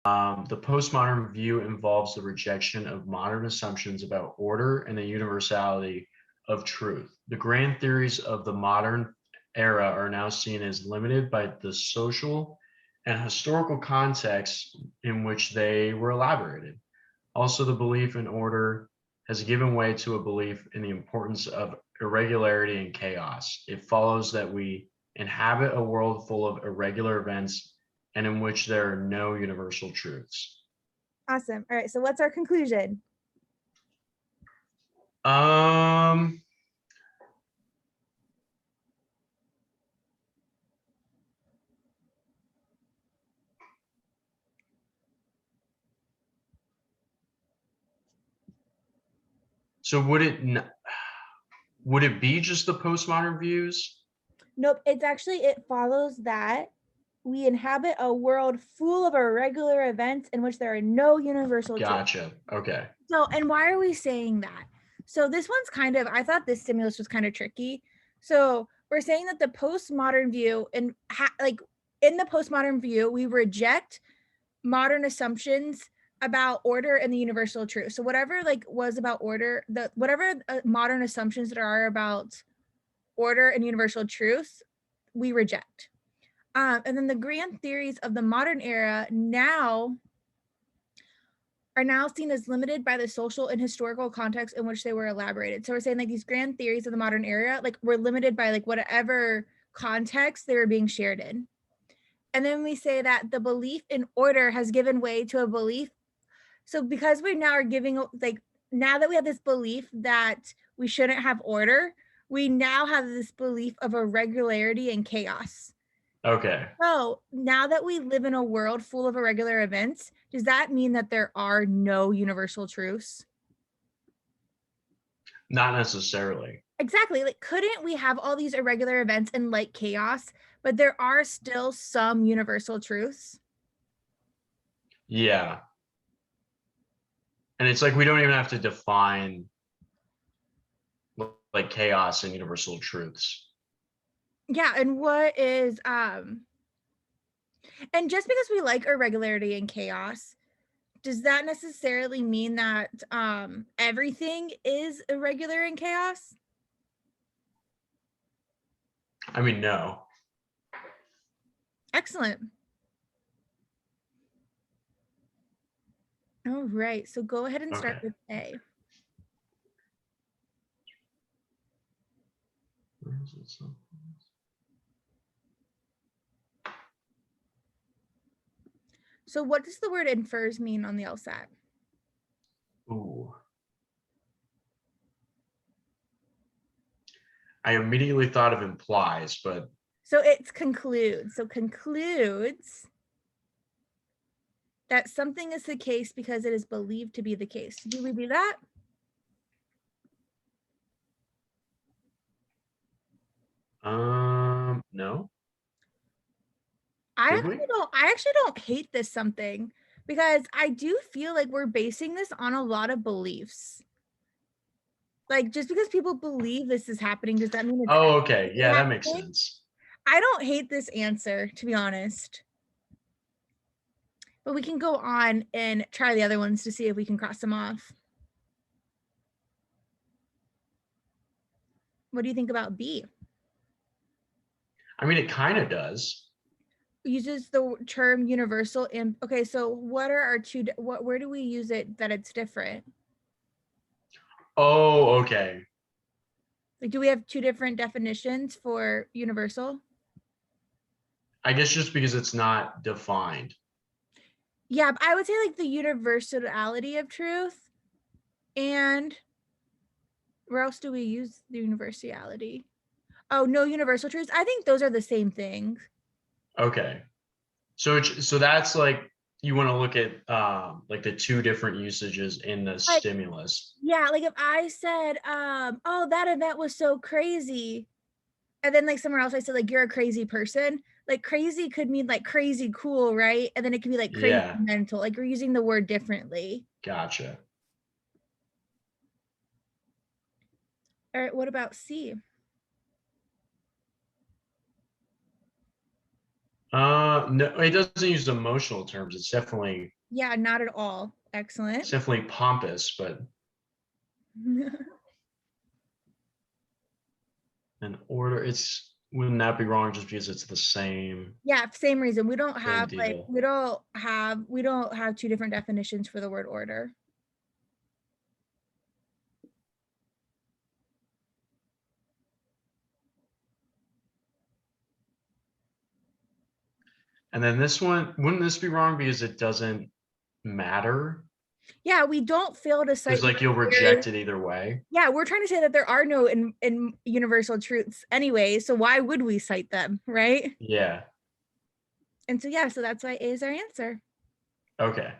The postmodern view involves the rejection of modern assumptions about order and the universality of truth. The grand theories of the modern era are now seen as limited by the social and historical context in which they were elaborated. Also, the belief in order has given way to a belief in the importance of irregularity and chaos. It follows that we inhabit a world full of irregular events and in which there are no universal truths. Awesome. All right. So what's our conclusion? Um, so would it be just the postmodern views? Nope. It's actually, it follows that we inhabit a world full of irregular events in which there are no universal truths. Gotcha. Okay. So, and why are we saying that? So this one's kind of, I thought this stimulus was kind of tricky. So we're saying that the postmodern view and like in the postmodern view, we reject modern assumptions about order and the universal truth. So whatever like was about order, whatever modern assumptions that are about order and universal truth, we reject. And then the grand theories of the modern era are now seen as limited by the social and historical context in which they were elaborated. So we're saying like these grand theories of the modern era, like were limited by like whatever context they were being shared in. And then we say that the belief in order has given way to a belief. So because we now are giving like, now that we have this belief that we shouldn't have order, we now have this belief of irregularity and chaos. Okay. So now that we live in a world full of irregular events, does that mean that there are no universal truths? Not necessarily. Exactly. Like, couldn't we have all these irregular events and like chaos, but there are still some universal truths? Yeah. And it's like we don't even have to define like chaos and universal truths. Yeah. And what is, and just because we like irregularity and chaos, does that necessarily mean that everything is irregular and chaos? I mean, no. Excellent. All right, so go ahead and start Okay. with A. So what does the word infers mean on the LSAT? Ooh. I immediately thought of implies, but So it's concludes. So concludes that something is the case because it is believed to be the case. Do we do that? no. I Did actually we? don't hate this something because I do feel like we're basing this on a lot of beliefs. Like just because people believe this is happening, does that mean it's Oh, okay. actually Yeah, that makes happening? sense. I don't hate this answer, to be honest. But we can go on and try the other ones to see if we can cross them off. What do you think about B? I mean, it kind of does. Uses the term universal. And okay, so what are our two? Where do we use it that it's different? Oh, okay. Like, do we have two different definitions for universal? I guess just because it's not defined. Yeah, I would say like the universality of truth. And where else do we use the universality? Oh, no universal truths. I think those are the same things. Okay. So that's like you want to look at like the two different usages in the Like, stimulus. yeah, like if I said, oh, that event was so crazy, and then like somewhere else I said like you're a crazy person, like crazy could mean like crazy cool, right? And then it could be like crazy Yeah, mental, like we're using the word differently. gotcha. All right, what about C? No, it doesn't use emotional terms. It's Yeah, not at all. Excellent. definitely pompous, but an order, wouldn't that be wrong just because it's the same Yeah, same reason. We don't have like deal? we don't have two different definitions for the word order. And then this one, wouldn't this be wrong because it doesn't matter? Yeah, we don't fail to Because cite like you'll reject it either way. yeah, we're trying to say that there are no in universal truths anyway, so why would we cite them, right? Yeah. And so yeah, so that's why A is our answer. Okay.